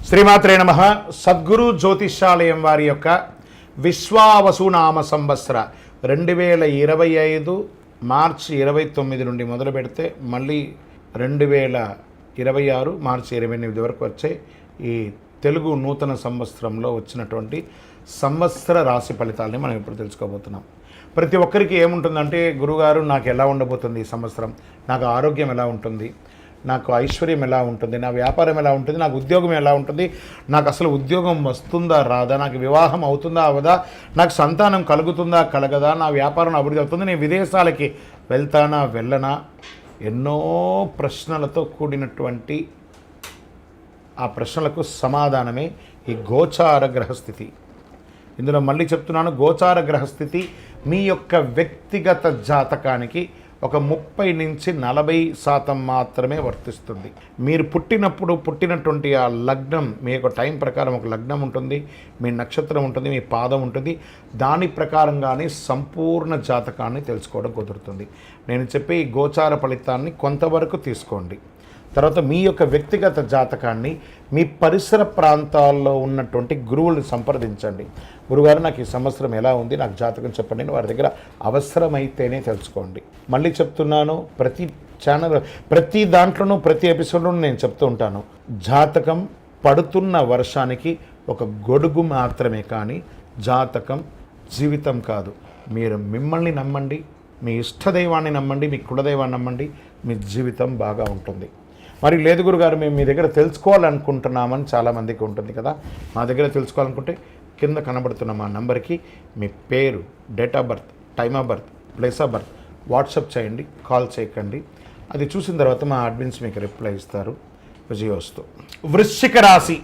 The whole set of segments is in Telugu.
శ్రీమాత్రే నమః. సద్గురు జ్యోతిష్యాలయం వారి యొక్క విశ్వావసునామ సంవత్సర 2025 మార్చి 29 నుండి మొదలు పెడితే మళ్ళీ 2026 మార్చి 28 వరకు వచ్చే ఈ తెలుగు నూతన సంవత్సరంలో వచ్చినటువంటి సంవత్సర రాశి ఫలితాలని మనం ఇప్పుడు తెలుసుకోబోతున్నాం. ప్రతి ఒక్కరికి ఏముంటుందంటే, గురుగారు నాకు ఎలా ఉండబోతుంది ఈ సంవత్సరం, నాకు ఆరోగ్యం ఎలా ఉంటుంది, నాకు ఐశ్వర్యం ఎలా ఉంటుంది, నా వ్యాపారం ఎలా ఉంటుంది, నాకు ఉద్యోగం ఎలా ఉంటుంది, నాకు అసలు ఉద్యోగం వస్తుందా రాదా, నాకు వివాహం అవుతుందా అవదా, నాకు సంతానం కలుగుతుందా కలగదా, నా వ్యాపారం అభివృద్ధి అవుతుంది, నేను విదేశాలకి వెళ్తానా వెళ్ళనా, ఎన్నో ప్రశ్నలతో కూడినటువంటి ఆ ప్రశ్నలకు సమాధానమే ఈ గోచార గ్రహస్థితి. ఇందులో మళ్ళీ చెప్తున్నాను, గోచార గ్రహస్థితి మీ యొక్క వ్యక్తిగత జాతకానికి ఒక 30 నుంచి 40% మాత్రమే వర్తిస్తుంది. మీరు పుట్టినటువంటి ఆ లగ్నం, మీ యొక్క టైం ప్రకారం ఒక లగ్నం ఉంటుంది, మీ నక్షత్రం ఉంటుంది, మీ పాదం ఉంటుంది, దాని ప్రకారంగానే సంపూర్ణ జాతకాన్ని తెలుసుకోవడం కుదురుతుంది. నేను చెప్పే ఈ గోచార ఫలితాన్ని కొంతవరకు తీసుకోండి. తర్వాత మీ యొక్క వ్యక్తిగత జాతకాన్ని మీ పరిసర ప్రాంతాల్లో ఉన్నటువంటి గురువులను సంప్రదించండి. గురుగారు నాకు ఈ సంవత్సరం ఎలా ఉంది, నాకు జాతకం చెప్పండి అని వారి దగ్గర అవసరమైతేనే తెలుసుకోండి. మళ్ళీ చెప్తున్నాను, ప్రతి దాంట్లోనూ ప్రతి ఎపిసోడ్లోనూ నేను చెప్తూ ఉంటాను, జాతకం పడుతున్న వర్షానికి ఒక గొడుగు మాత్రమే, కానీ జాతకం జీవితం కాదు. మీరు మిమ్మల్ని నమ్మండి, మీ ఇష్టదైవాన్ని నమ్మండి, మీ కులదైవాన్ని నమ్మండి, మీ జీవితం బాగా ఉంటుంది. మరి లేదు గురుగారు, మేము మీ దగ్గర తెలుసుకోవాలనుకుంటున్నామని చాలామందికి ఉంటుంది కదా. మా దగ్గర తెలుసుకోవాలనుకుంటే కింద కనబడుతున్న మా నంబర్కి మీ పేరు, date of birth, time of birth, place of birth WhatsApp చేయండి, కాల్ చేయకండి. అది చూసిన తర్వాత మా అడ్మిన్స్ మీకు రిప్లై ఇస్తారు. విజయోస్తు. వృశ్చిక రాశి,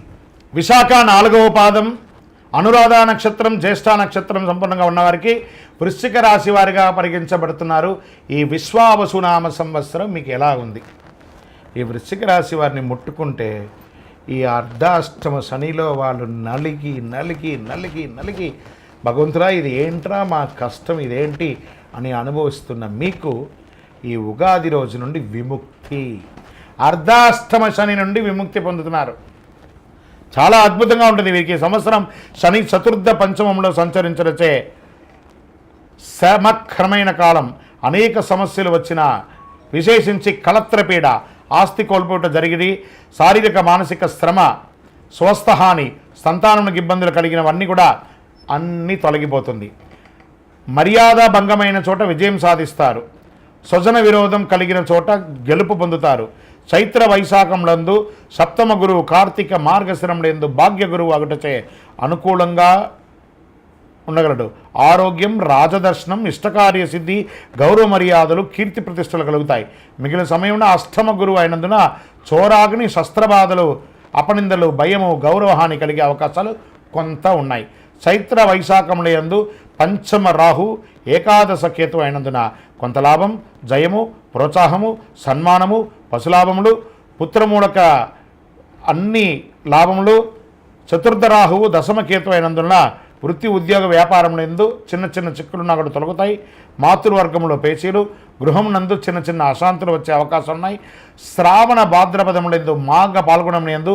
విశాఖ 4వ పాదం, అనురాధ నక్షత్రం, జ్యేష్ఠ నక్షత్రం సంపూర్ణంగా ఉన్నవారికి వృశ్చిక రాశి వారిగా పరిగణించబడుతున్నారు. ఈ విశ్వావసునామ సంవత్సరం మీకు ఎలా ఉంది? ఈ వృశ్చిక రాశి వారిని ముట్టుకుంటే ఈ అర్ధాష్టమ శనిలో వాళ్ళు నలిగి నలిగి నలిగి నలిగి భగవంతురా ఇది ఏంట్రా మా కష్టం ఇదేంటి అని అనుభవిస్తున్న మీకు ఈ ఉగాది రోజు నుండి విముక్తి, అర్ధాష్టమ శని నుండి విముక్తి పొందుతున్నారు. చాలా అద్భుతంగా ఉంటుంది వీరికి. సంవత్సరం శని చతుర్థ పంచమంలో సంచరించడచే సమక్రమైన కాలం. అనేక సమస్యలు వచ్చినా, విశేషించి కళత్రపీడ, ఆస్తి కోల్పోవటం జరిగి, శారీరక మానసిక శ్రమ, స్వస్థహాని, సంతానానికి ఇబ్బందులు కలిగినవన్నీ కూడా అన్నీ తొలగిపోతుంది. మర్యాద భంగమైన చోట విజయం సాధిస్తారు. స్వజన విరోధం కలిగిన చోట గెలుపు పొందుతారు. చైత్ర వైశాఖంలందు సప్తమ గురువు, కార్తీక మార్గశిరంలందు భాగ్య గురువు అగుటచే అనుకూలంగా ఉండగలడు. ఆరోగ్యం, రాజదర్శనం, ఇష్టకార్య సిద్ధి, గౌరవ మర్యాదలు, కీర్తి ప్రతిష్టలు కలుగుతాయి. మిగిలిన సమయంలో అష్టమ గురువు అయినందున చోరాగ్ని, శస్త్రబాధలు, అపనిందలు, భయము, గౌరవహాని కలిగే అవకాశాలు కొంత ఉన్నాయి. చైత్ర వైశాఖముల యందు పంచమ రాహు, ఏకాదశ కేతు అయినందున కొంత లాభం, జయము, ప్రోత్సాహము, సన్మానము, పశులాభములు, పుత్రమూలక అన్ని లాభములు. చతుర్థ రాహువు దశమ కేతు అయినందున వృత్తి, ఉద్యోగ, వ్యాపారం నందు చిన్న చిన్న చిక్కులున్నా కూడా తొలగుతాయి. మాతృవర్గంలో పేచీలు, గృహం నందు చిన్న చిన్న అశాంతులు వచ్చే అవకాశం ఉన్నాయి. శ్రావణ భాద్రపదములందు మాఘ పాల్గొనం నందు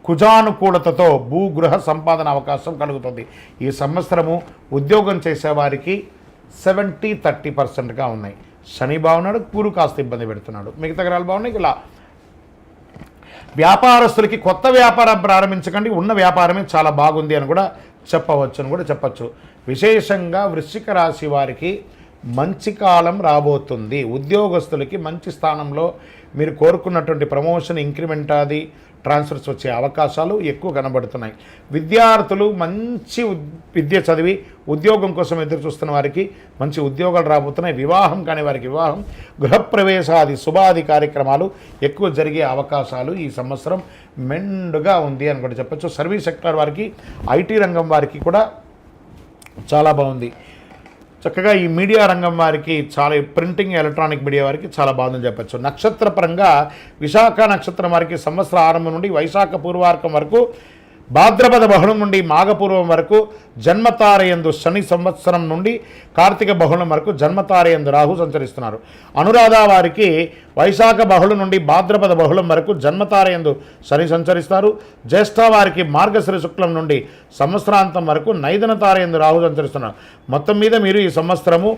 కుజానుకూలతతో భూగృహ సంపాదన అవకాశం కలుగుతుంది. ఈ సంవత్సరము ఉద్యోగం చేసేవారికి 70-30%గా ఉన్నాయి. శని బాగున్నాడు, గురు కాస్త ఇబ్బంది పెడుతున్నాడు, మిగతా గ్రహాలు బాగున్నాయి. ఇలా వ్యాపారస్తులకి కొత్త వ్యాపారం ప్రారంభించకండి, ఉన్న వ్యాపారమే చాలా బాగుంది అని కూడా చెప్పచ్చు. విశేషంగా వృశ్చిక రాశి వారికి మంచి కాలం రాబోతుంది. ఉద్యోగస్తులకి మంచి స్థానంలో మీరు కోరుకున్నటువంటి ప్రమోషన్, ఇంక్రిమెంట్, అది ట్రాన్స్ఫర్స్ వచ్చే అవకాశాలు ఎక్కువ కనబడుతున్నాయి. విద్యార్థులు మంచి విద్య చదివి ఉద్యోగం కోసం ఎదురు చూస్తున్న వారికి మంచి ఉద్యోగాలు రాబోతున్నాయి. వివాహం కాని వారికి వివాహం, గృహప్రవేశాది శుభాది కార్యక్రమాలు ఎక్కువ జరిగే అవకాశాలు ఈ సంవత్సరం మెండుగా ఉంది అని కూడా చెప్పచ్చు. సర్వీస్ సెక్టార్ వారికి, ఐటీ రంగం వారికి కూడా చాలా బాగుంది. చక్కగా ఈ మీడియా రంగం వారికి, చాలా ప్రింటింగ్, ఎలక్ట్రానిక్ మీడియా వారికి చాలా బాగుందని చెప్పచ్చు. నక్షత్ర పరంగా విశాఖ నక్షత్రం వారికి సంవత్సర ఆరంభం నుండి వైశాఖ పూర్వార్కం వరకు భాద్రపద బహుళం నుండి మాఘపూర్వం వరకు జన్మతారయందు శని సంవత్సరం నుండి కార్తీక బహుళం వరకు జన్మతారయందు రాహు సంచరిస్తున్నారు. అనురాధ వారికి వైశాఖ బహుళం నుండి భాద్రపద బహుళం వరకు జన్మతారయందు శని సంచరిస్తారు. జ్యేష్ఠ వారికి మార్గశిర శుక్లం నుండి సంవత్సరాంతం వరకు నైదన తారయందు రాహు సంచరిస్తున్నారు. మొత్తం మీద మీరు ఈ సంవత్సరము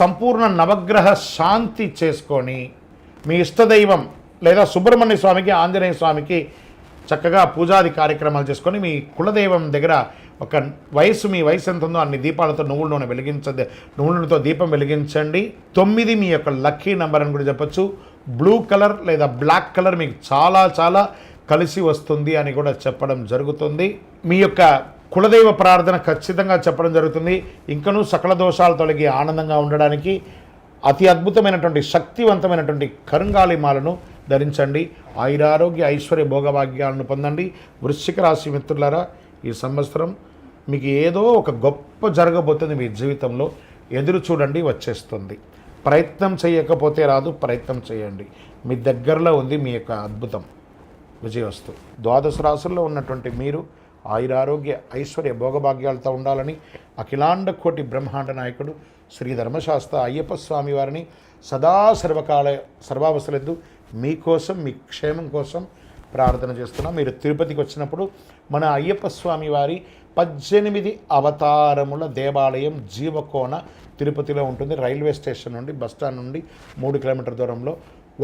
సంపూర్ణ నవగ్రహ శాంతి చేసుకొని మీ ఇష్టదైవం లేదా సుబ్రహ్మణ్య స్వామికి, ఆంజనేయ స్వామికి చక్కగా పూజాది కార్యక్రమాలు చేసుకొని మీ కులదైవం దగ్గర మీ వయసు ఎంత ఉందో అన్ని దీపాలతో నువ్వుల నూనెతో దీపం వెలిగించండి. 9 మీ యొక్క లక్కీ నెంబర్ అని కూడా చెప్పచ్చు. బ్లూ కలర్ లేదా బ్లాక్ కలర్ మీకు చాలా చాలా కలిసి వస్తుంది అని కూడా చెప్పడం జరుగుతుంది. మీ యొక్క కులదైవ ప్రార్థన ఖచ్చితంగా చెప్పడం జరుగుతుంది. ఇంకనూ సకల దోషాలు తొలగి ఆనందంగా ఉండడానికి అతి అద్భుతమైనటువంటి శక్తివంతమైనటువంటి కరుంగాలి మాలను ధరించండి. ఆయురారోగ్య ఐశ్వర్య భోగభాగ్యాలను పొందండి. వృశ్చిక రాశి మిత్రులారా, ఈ సంవత్సరం మీకు ఏదో ఒక గొప్ప జరగబోతుంది మీ జీవితంలో. ఎదురు చూడండి, వచ్చేస్తుంది. ప్రయత్నం చేయకపోతే రాదు, ప్రయత్నం చేయండి. మీ దగ్గరలో ఉంది మీ యొక్క అద్భుతం. విజయవస్తు. 12 రాశుల్లో ఉన్నటువంటి మీరు ఆయురారోగ్య ఐశ్వర్య భోగభాగ్యాలతో ఉండాలని అఖిలాండ కోటి బ్రహ్మాండ నాయకుడు శ్రీ ధర్మశాస్త్ర అయ్యప్ప స్వామి వారిని సదా సర్వావసరందు మీకోసం, మీ క్షేమం కోసం ప్రార్థన చేస్తున్నాం. మీరు తిరుపతికి వచ్చినప్పుడు మన అయ్యప్ప స్వామి వారి 18 అవతారముల దేవాలయం జీవకోన తిరుపతిలో ఉంటుంది. రైల్వే స్టేషన్ నుండి, బస్టాండ్ నుండి 3 కిలోమీటర్ల దూరంలో.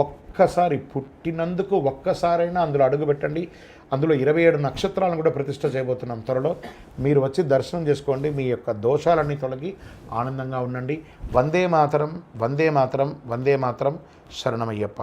ఒక్కసారి పుట్టినందుకు ఒక్కసారైనా అందులో అడుగుపెట్టండి. అందులో 27 నక్షత్రాలను కూడా ప్రతిష్ఠ చేయబోతున్నాం త్వరలో. మీరు వచ్చి దర్శనం చేసుకోండి. మీ యొక్క దోషాలన్నీ తొలగి ఆనందంగా ఉండండి. వందే మాతరం, వందే మాతరం, వందే మాతరం. శరణమయ్యప్ప.